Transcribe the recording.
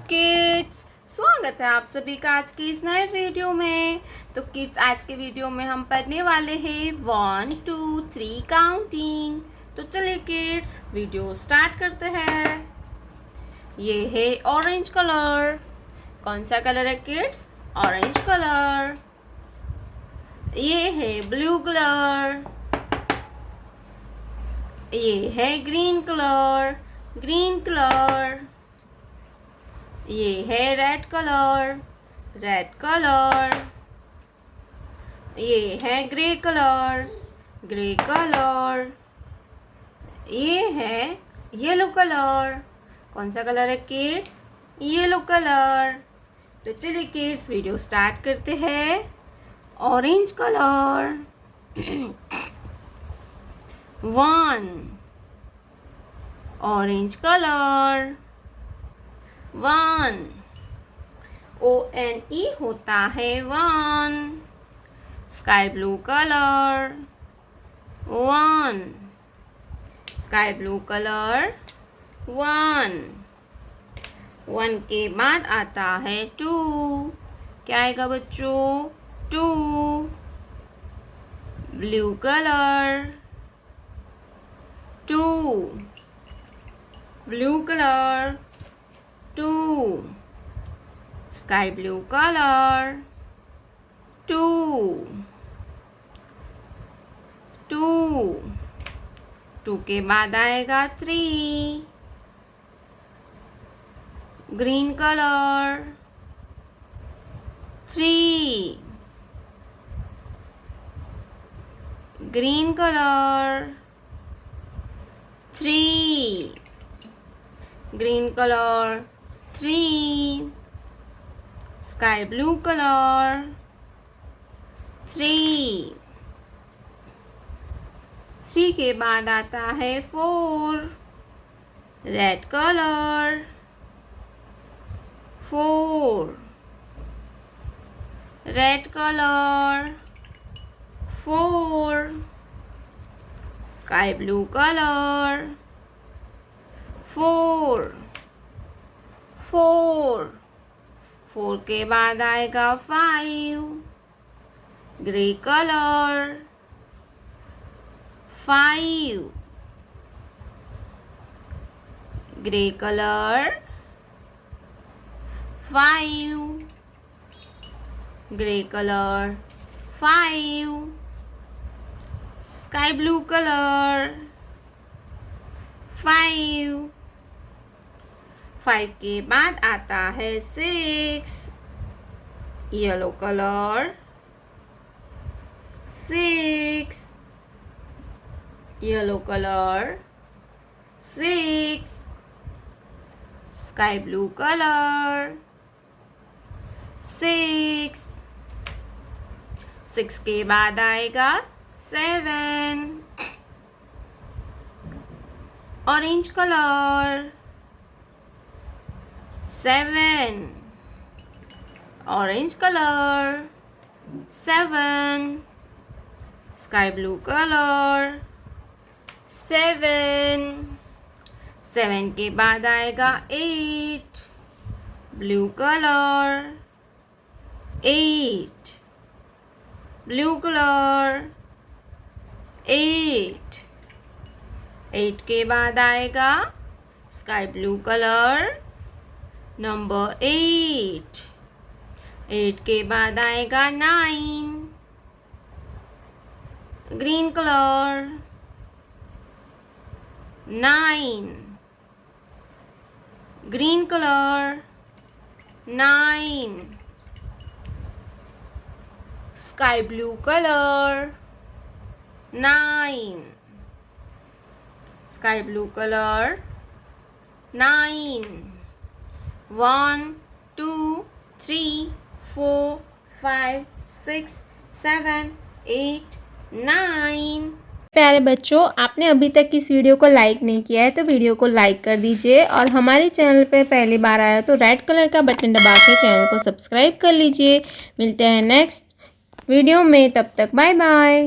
Kids, स्वागत है आप सभी का आज की इस नए वीडियो में। तो किड्स, आज के वीडियो में हम पढ़ने वाले हैं 1 2 3 काउंटिंग। तो चलिए किड्स, वीडियो स्टार्ट करते हैं। ये है ऑरेंज कलर। कौन सा कलर है किड्स? Orange colour. ये है ब्लू कलर। ये है ग्रीन कलर। Green colour. ये है रेड कलर। Red colour. ये है ग्रे कलर। Grey colour. ये है येलो कलर। कौन सा कलर है किड्स? Yellow colour. तो चलिए किड्स, वीडियो स्टार्ट करते हैं। Orange colour. 1 orange colour. 1 ONE होता है 1। Sky blue colour. 1 sky blue colour. 1 1 के बाद आता है 2। क्या आएगा बच्चों? 2 blue colour. 2 blue colour. 2 sky blue colour. 2 2 के बाद आएगा 3 green colour. 3 green colour. 3 green colour. 3 sky blue colour. 3 के बाद आता है 4 red colour. 4 red colour. 4 sky blue colour. 4 के बाद आएगा 5 grey colour. 5 grey colour. 5 grey colour. 5 sky blue colour. 5 के बाद आता है 6 yellow colour. 6 yellow colour. 6 sky blue colour. 6 के बाद आएगा 7 orange colour. 7 orange colour. 7 sky blue colour. 7 के बाद आएगा 8 ब्लू कलर। 8 blue colour. 8 के बाद आएगा स्काई ब्लू कलर नंबर 8 के बाद आएगा 9 green colour. 9 green colour. 9 sky blue colour. 9 sky blue colour. 9 1 2 3 4 5 6 7 8 9। प्यारे बच्चों, आपने अभी तक इस वीडियो को लाइक नहीं किया है तो वीडियो को लाइक कर दीजिए और हमारे चैनल पे पहली बार आया तो रेड कलर का बटन दबा के चैनल को सब्सक्राइब कर लीजिए। मिलते हैं नेक्स्ट वीडियो में, तब तक बाय बाय।